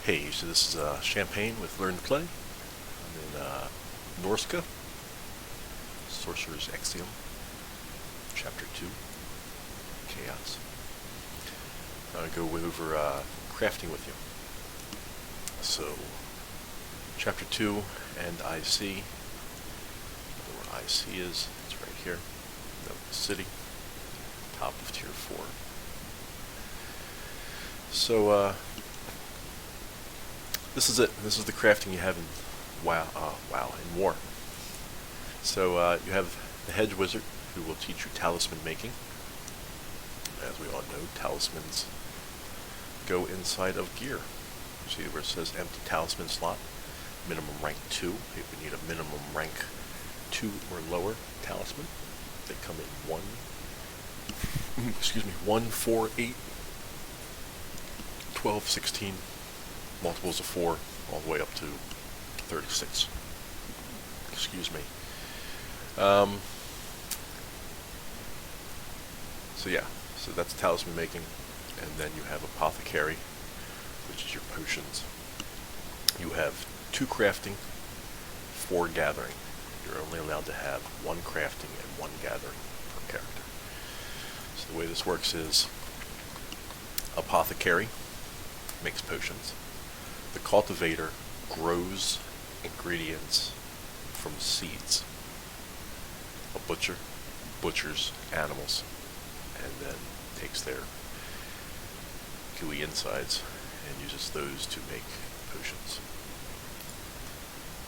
Hey, so this is Champagne with Learn to Play. I'm in Norska, Sorcerer's Axiom, Chapter 2, Chaos. I'm going to go over crafting with you. So, Chapter 2 and IC. Where IC is, it's right here. Note the city, top of Tier 4. So, this is it. This is the crafting you have in in War. So you have the Hedge Wizard, who will teach you talisman making. As we all know, talismans go inside of gear. You see where it says empty talisman slot, minimum rank 2. If we need a minimum rank 2 or lower talisman, they come in 1, 4, 8, 12, 16, multiples of 4, all the way up to 36. Excuse me. So yeah, so that's talisman making, and then you have apothecary, which is your potions. You have 2 crafting, 4 gathering. You're only allowed to have 1 crafting and 1 gathering per character. So the way this works is apothecary makes potions. The cultivator grows ingredients from seeds. A butcher butchers animals and then takes their gooey insides and uses those to make potions.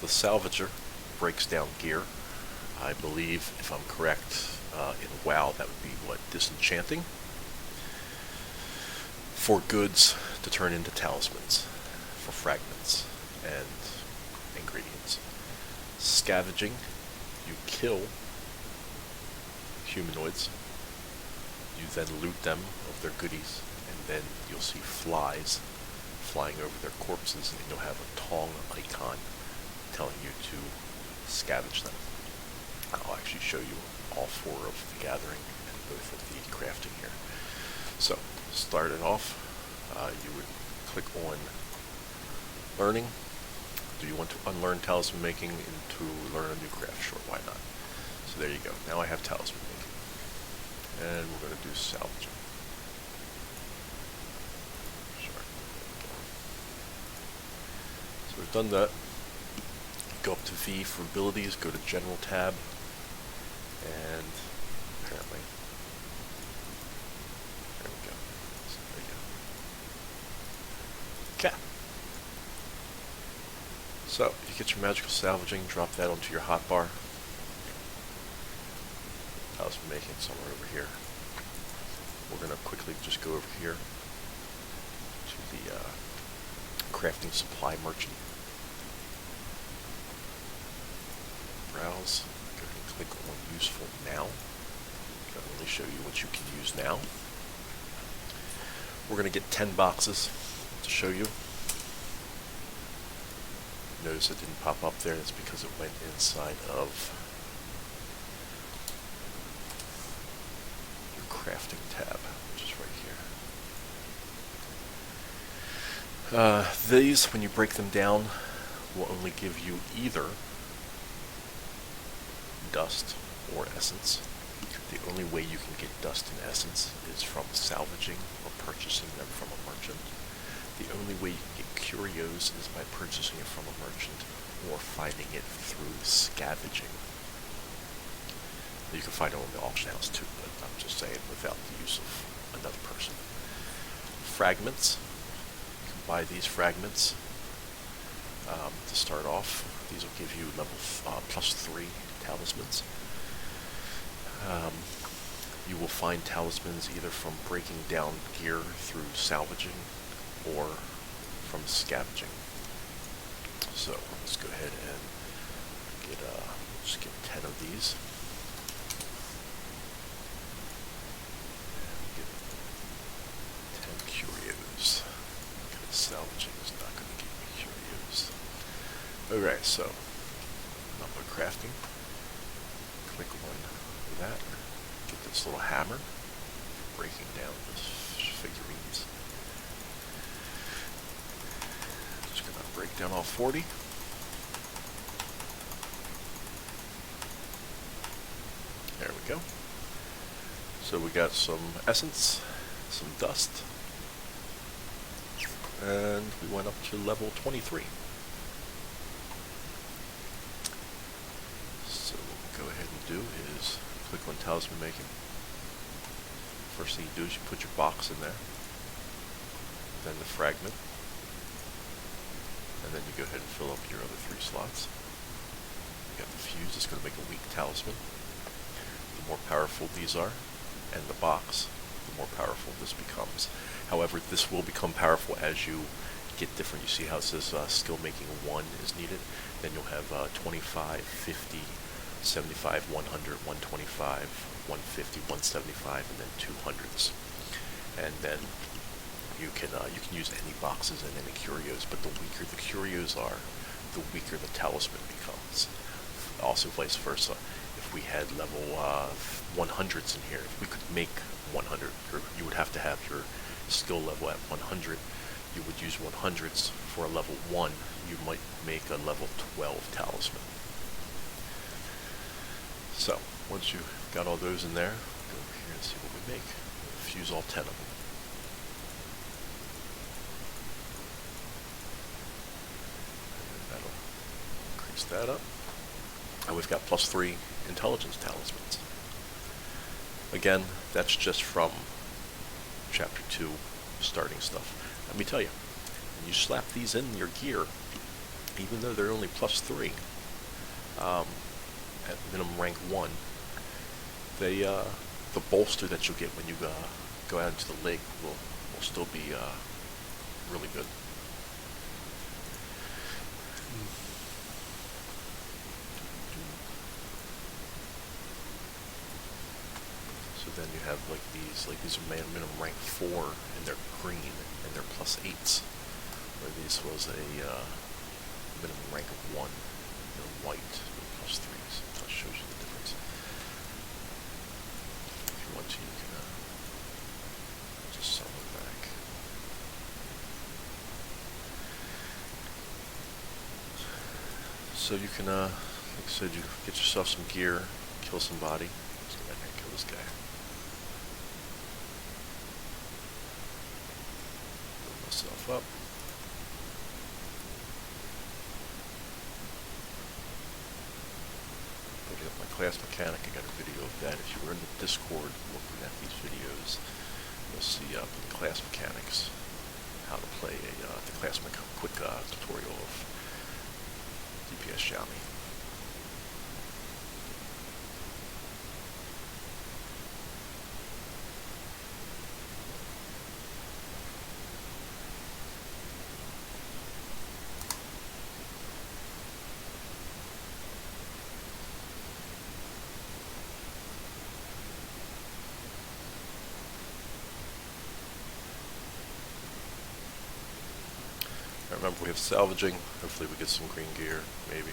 The salvager breaks down gear. I believe, if I'm correct, in WoW that would be disenchanting, for goods to turn into talismans, for fragments and ingredients. Scavenging, you kill humanoids, you then loot them of their goodies, and then you'll see flies flying over their corpses, and you'll have a Tong icon telling you to scavenge them. I'll actually show you all 4 of the gathering and both of the crafting here. So, start it off, you would click on learning. Do you want to unlearn talisman making and to learn a new craft? Sure, why not? So there you go. Now I have talisman making. And we're going to do salvaging. Sorry. So we've done that. Go up to V for abilities, go to General tab, and apparently, there we go. So there you go. Okay. So, you get your magical salvaging, drop that onto your hotbar. Talisman making somewhere over here. We're going to quickly just go over here to the crafting supply merchant. Browse, go ahead and click on useful now. I'll only show you what you can use now. We're going to get 10 boxes to show you. Notice it didn't pop up there. That's because it went inside of your crafting tab, which is right here. These, when you break them down, will only give you either dust or essence. The only way you can get dust and essence is from salvaging or purchasing them from a merchant. The only way you can get curios is by purchasing it from a merchant or finding it through scavenging. You can find it on the auction house too, but I'm just saying without the use of another person. Fragments. You can buy these fragments to start off. These will give you level +3 talismans. You will find talismans either from breaking down gear through salvaging or from scavenging. So let's go ahead and just get 10 of these. And get 10 curios. Because salvaging is not going to give me curios. Okay, so number crafting. Click on that. Get this little hammer. Breaking down the figurines. down all 40. There we go. So we got some essence, some dust, and we went up to level 23. So what we'll go ahead and do is click on talisman making. First thing you do is you put your box in there, then the fragment, and then you go ahead and fill up your other 3 slots. You got the fuse, it's going to make a weak talisman. The more powerful these are, and the box, the more powerful this becomes. However, this will become powerful as you get different. You see how it says skill making 1 is needed? Then you'll have 25, 50, 75, 100, 125, 150, 175, and then 200s. And then you can use any boxes and any curios, but the weaker the curios are, the weaker the talisman becomes. Also vice versa. If we had level 100s in here, if we could make 100, you would have to have your skill level at 100. You would use 100s for a level 1. You might make a level 12 talisman. So, once you've got all those in there, go over here and see what we make. We'll fuse all 10 of them. And that'll increase that up. And we've got +3 intelligence talismans. Again, that's just from chapter 2 starting stuff. Let me tell you, when you slap these in your gear, even though they're only +3 at minimum rank 1, they the bolster that you'll get when you go out into the lake will still be really good. So then you have like these are minimum rank 4 and they're green and they're +8s, where this was a minimum rank of 1, they're white with +3s. So that shows you the difference. If you want to, you can just sell it back. So you can, like I said, you get yourself some gear, kill somebody. Let's go back here and kill this guy. Myself up. Putting up my class mechanic, I got a video of that. If you were in the Discord looking at these videos, you'll see up in the class mechanics how to play the class quick tutorial of DPS Xiaomi. Remember, we have salvaging. Hopefully we get some green gear, maybe.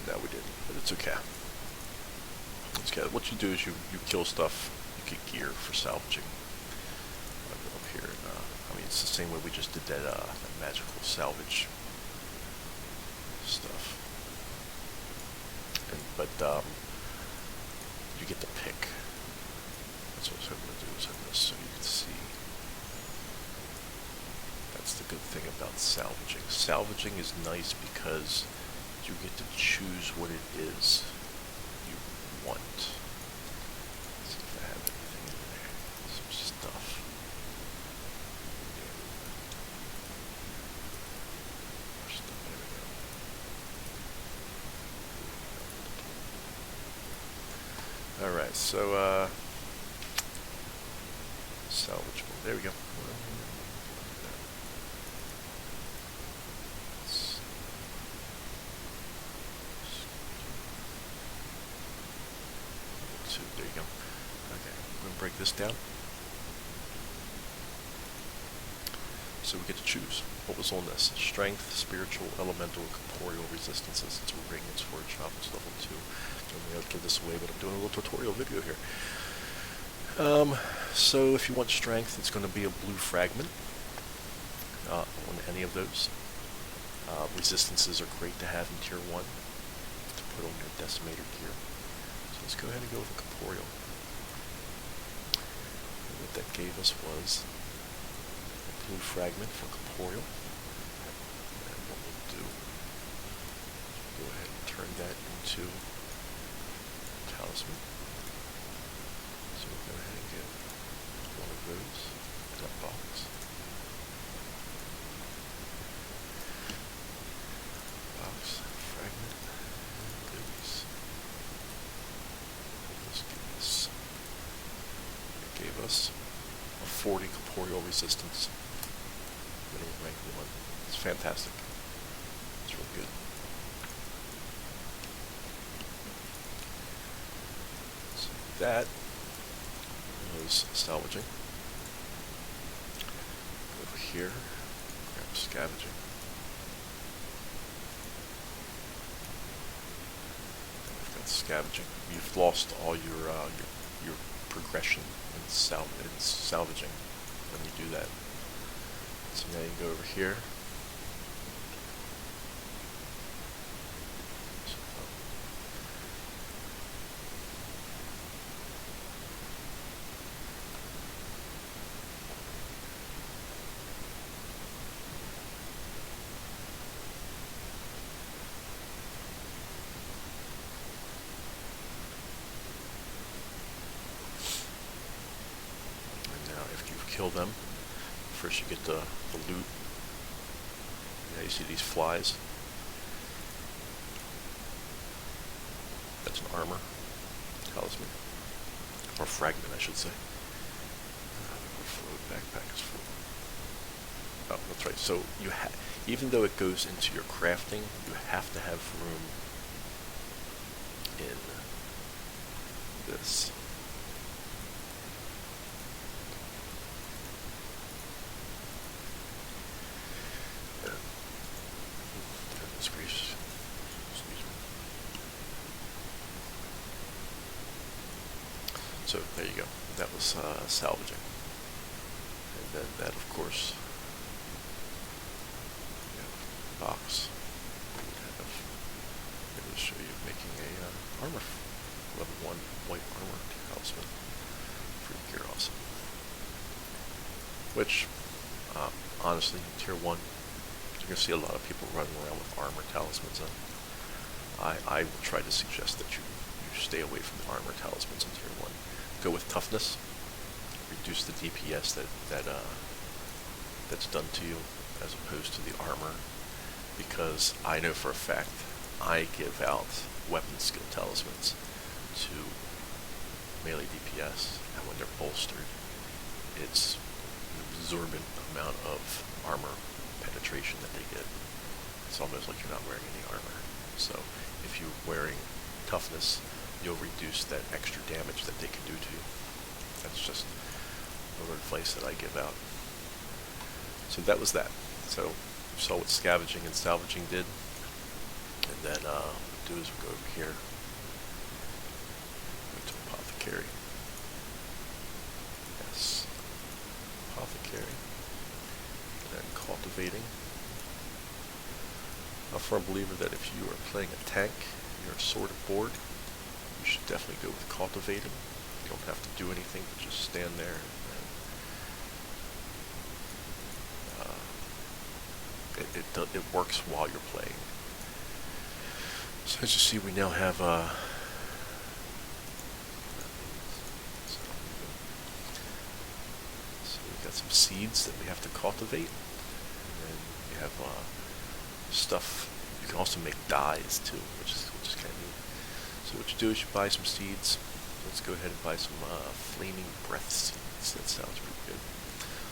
No, we didn't, but it's okay. What you do is you kill stuff, you get gear for salvaging. I'll go up here and, I mean, it's the same way we just did that magical salvage stuff. But you get the pick. That's what I was hoping to do, is open this so you can see. That's the good thing about salvaging. Salvaging is nice because you get to choose what it is you want. Let's see if I have anything in there. Some stuff. More stuff. There we go. Alright, so salvage. There we go. There you go. Okay, I'm going to break this down. So we get to choose what was on this. Strength, spiritual, elemental, corporeal resistances. It's a ring, it's for a chop, it's level 2. Normally I would give this away, but I'm doing a little tutorial video here. So if you want strength, it's going to be a blue fragment on any of those. Resistances are great to have in Tier 1 to put on your Decimator gear. So let's go ahead and go with a Corporeal. And what that gave us was a blue fragment for Corporeal. And what we'll do is go ahead and turn that into Talisman. So we'll go ahead and get one of those in that box. Fragment, and goodies. It gave us a 40 corporeal resistance. Minimum rank 1. It's fantastic. It's really good. So that was salvaging. Over here, grab scavenging. Scavenging. You've lost all your progression in salvaging when you do that. So now you go over here. Kill them. First you get the loot. Now you see these flies. That's an armor talisman. Or fragment, I should say. Backpack is full. Oh, that's right. So you even though it goes into your crafting, you have to have room in this. So there you go. That was salvaging. And then that, of course, box. It will show you making a armor, level 1 white armor talisman for your gear also. Which, honestly, in Tier 1, you're going to see a lot of people running around with armor talismans on. I will try to suggest that you stay away from the armor talismans in Tier 1. Go with toughness. Reduce the DPS that's done to you as opposed to the armor, because I know for a fact I give out weapon skill talismans to melee DPS, and when they're bolstered, it's an absorbent amount of armor penetration that they get. It's almost like you're not wearing any armor. So if you're wearing toughness, you'll reduce that extra damage that they can do to you. That's just a little advice that I give out. So that was that. So you saw what scavenging and salvaging did. And then what we'll do is we'll go over here. Go to Apothecary. Yes. Apothecary. And then Cultivating. I'm a firm believer that if you are playing a tank, you're a sword of board, you should definitely go with Cultivating. You don't have to do anything, but just stand there and it works while you're playing. So as you see, we now have so we've got some seeds that we have to cultivate, and then you have stuff. You can also make dyes too, which is kind of neat. So what you do is you buy some seeds. Let's go ahead and buy some Flaming Breath seeds. That sounds pretty good.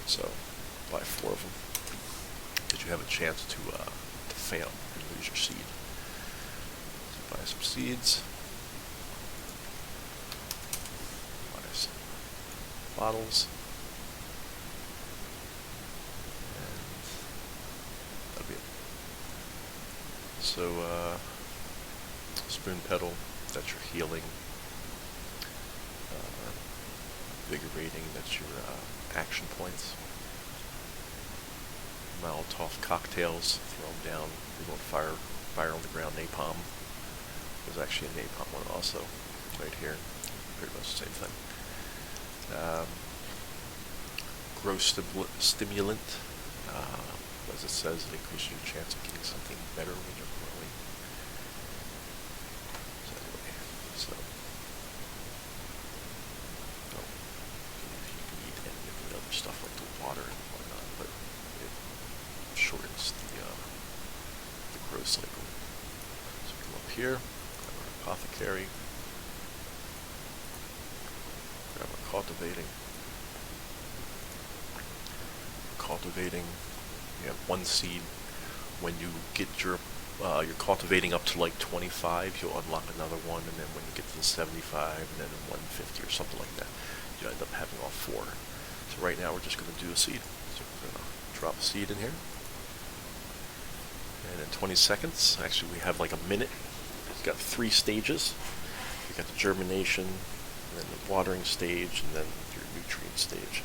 So buy 4 of them, because you have a chance to fail and lose your seed. So buy some seeds. Buy some bottles. And that'll be it. So Spoon Petal, that's your healing. Invigorating, that's your action points. Molotov cocktails, throw them down, they won't fire on the ground. Napalm. There's actually a napalm one also, right here. Pretty much the same thing. Growth stimulant. As it says, it increases your chance of getting something better when you're growing. So anyway, you can eat any of the other stuff like the water and whatnot, but it shortens the growth cycle. So come up here, grab our apothecary, grab our cultivating. You have one seed. When you get your cultivating up to like 25, you'll unlock another one, and then when you get to the 75, and then 150 or something like that, you end up having all 4. So right now we're just going to do a seed. So we're going to drop a seed in here, and in 20 seconds, actually we have like a minute. It's got 3 stages. You got the germination, and then the watering stage, and then your nutrient stage.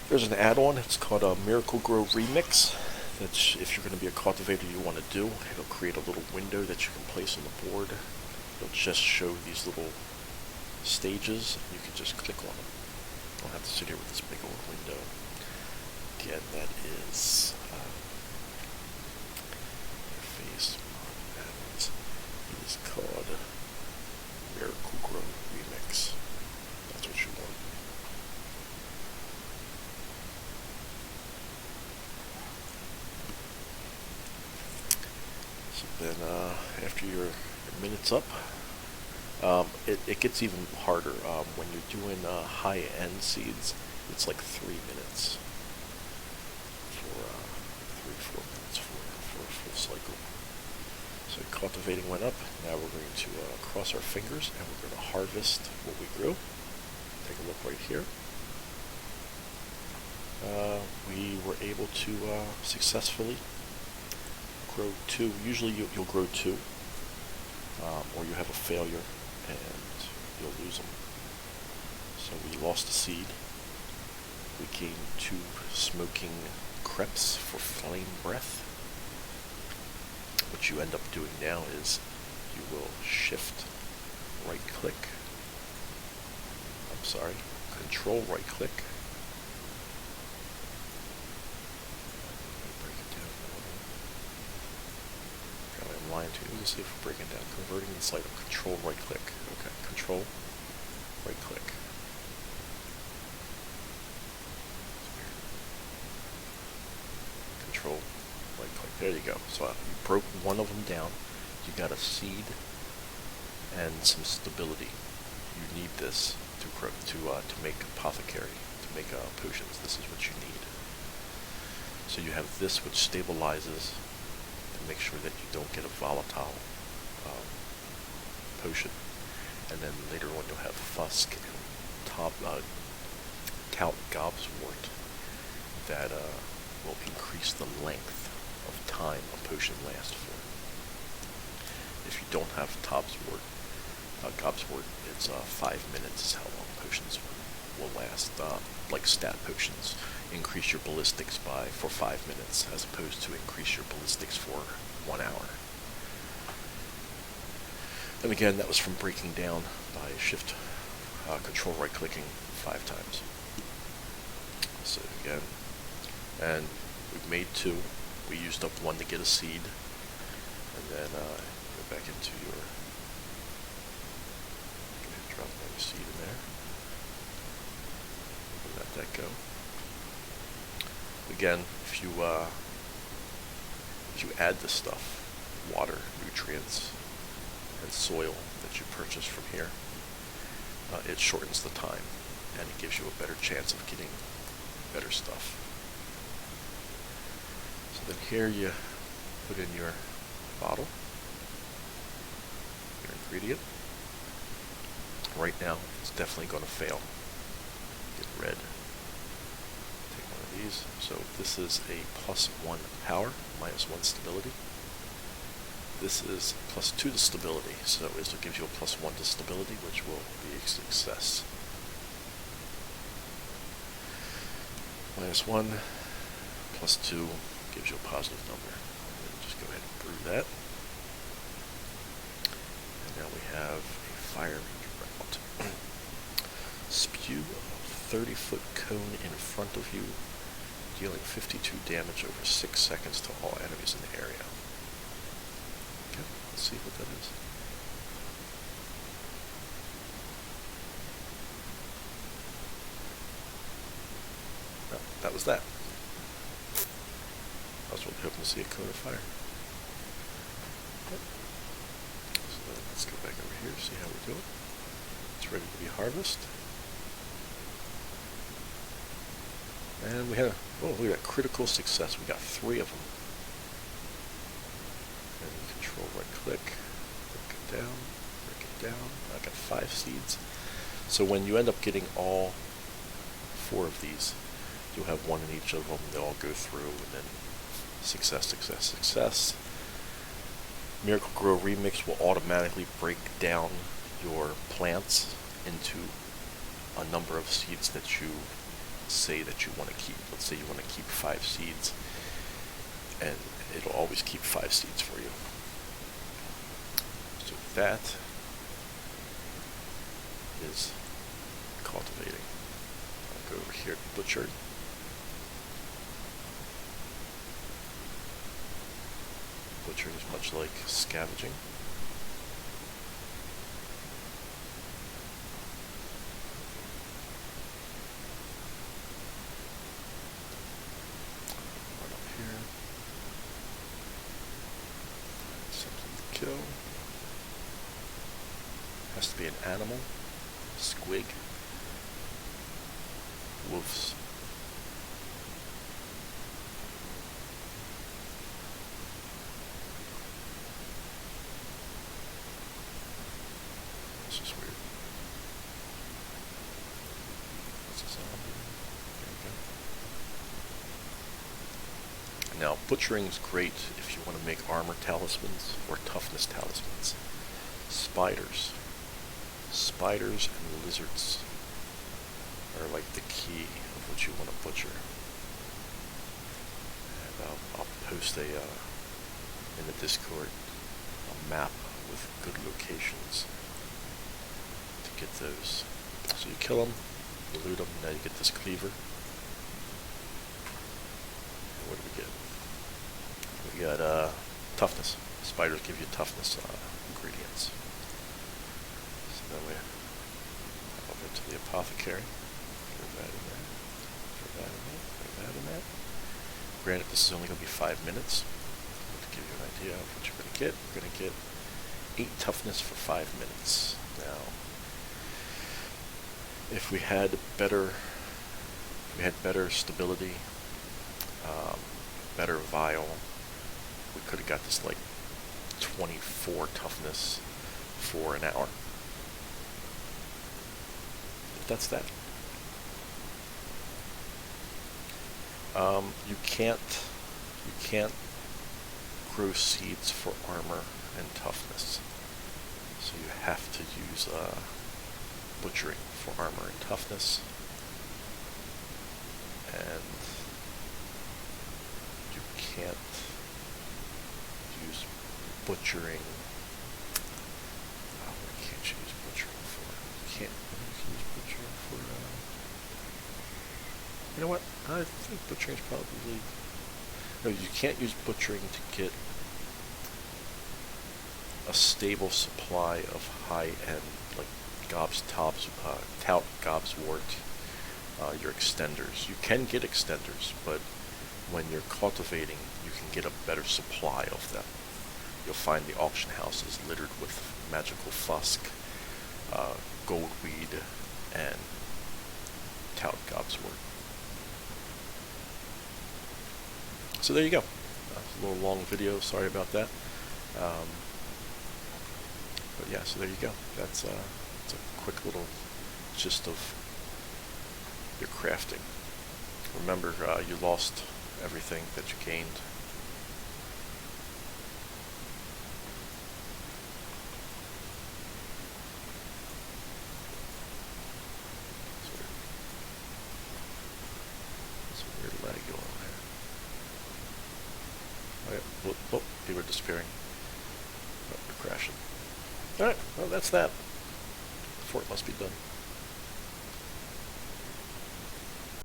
There's an add-on, it's called a Miracle-Gro Remix. That's, if you're going to be a cultivator you want to do, it'll create a little window that you can place on the board. It'll just show these little stages, and you can just click on them. You don't have to sit here with this big old window. Again, that is interface add-ons. It is called Miracle-Gro Remix. That's what you want. Then after your minute's up, it gets even harder. When you're doing high-end seeds, it's like 3 minutes for 3-4 minutes for a full cycle. So cultivating went up. Now we're going to cross our fingers and we're going to harvest what we grew. Take a look right here. We were able to successfully grow 2. Usually you'll grow 2, or you have a failure and you'll lose them. So we lost a seed. We gained 2 smoking crepes for flame breath. What you end up doing now is you will shift right click. Control right click. Line to let's see if we're breaking down. Converting the site of control right click. Okay, control right click. Control right click. There you go. So you broke one of them down. You got a seed and some stability. You need this to make apothecary, to make potions. This is what you need. So you have this which stabilizes. Make sure that you don't get a volatile potion, and then later on you'll have Fusk and Tout Gobswort that will increase the length of time a potion lasts for. If you don't have Gobswort, it's 5 minutes is how long potions will last. Like stat potions, increase your ballistics for 5 minutes, as opposed to increase your ballistics for 1 hour. And again, that was from breaking down by shift, control right clicking 5 times. So again, and we've made 2. We used up 1 to get a seed, and then go back into your. Drop another seed in there. Let that go. Again, if you add this stuff, water, nutrients, and soil that you purchase from here, it shortens the time and it gives you a better chance of getting better stuff. So then here you put in your bottle, your ingredient. Right now, it's definitely going to fail. Get red. Take one of these. So this is a +1 power, -1 stability. This is +2 to stability, so this will give you a +1 to stability, which will be a success. -1, plus 2 gives you a positive number. Just go ahead and brew that. And now we have a fire route. Spew a 30-foot cone in front of you, dealing 52 damage over 6 seconds to all enemies in the area. Okay, let's see what that is. No, that was that. I was really hoping to see a cone of fire. Yep. So let's go back over here, see how we're doing. It's ready to be harvested. And we had we got critical success. We got 3 of them. And control right click, break it down, break it down. I got 5 seeds. So when you end up getting all 4 of these, you'll have 1 in each of them. They'll all go through, and then success, success, success. Miracle-Gro Remix will automatically break down your plants into a number of seeds that you say that you want to keep. Let's say you want to keep 5 seeds, and it'll always keep 5 seeds for you. So that is cultivating. I'll go over here to Butcher. Butcher is much like scavenging. Right up here. Something to kill. Has to be an animal. Squig. Wolves. This is weird. That's a zombie. There we go. Now, butchering is great if you want to make armor talismans or toughness talismans. Spiders. Spiders and lizards are like the key of what you want to butcher. And I'll post in the Discord a map with good locations to get those. So you kill them, you loot them, now you get this cleaver. And what do we get? We got toughness. Spiders give you toughness ingredients. So then we hop over to the apothecary. Throw that in there. Throw that in there. Throw that in there. Granted, this is only going to be 5 minutes. But to give you an idea of what you're going to get, you're going to get 8 toughness for 5 minutes. Now, if we had better stability, better vial, we could have got this like 24 toughness for an hour. But that's that. You can't grow seeds for armor and toughness. So you have to use butchering for armor and toughness. And you can't use butchering. What can't you use butchering for? You can't use butchering for. You know what? I think butchering is probably. No, you can't use butchering to get a stable supply of high-end, like Tout Gobswort, your extenders. You can get extenders, but when you're cultivating, you can get a better supply of them. You'll find the auction houses littered with magical fusk, goldweed, and Tout Gobswort. So there you go. A little long video, sorry about that. But yeah, so there you go. That's a quick little gist of your crafting. Remember, you lost everything that you gained. There's a weird lag going on there. Okay. Oh, they were disappearing. Oh, they're crashing. Alright, well that's that. The fort must be done.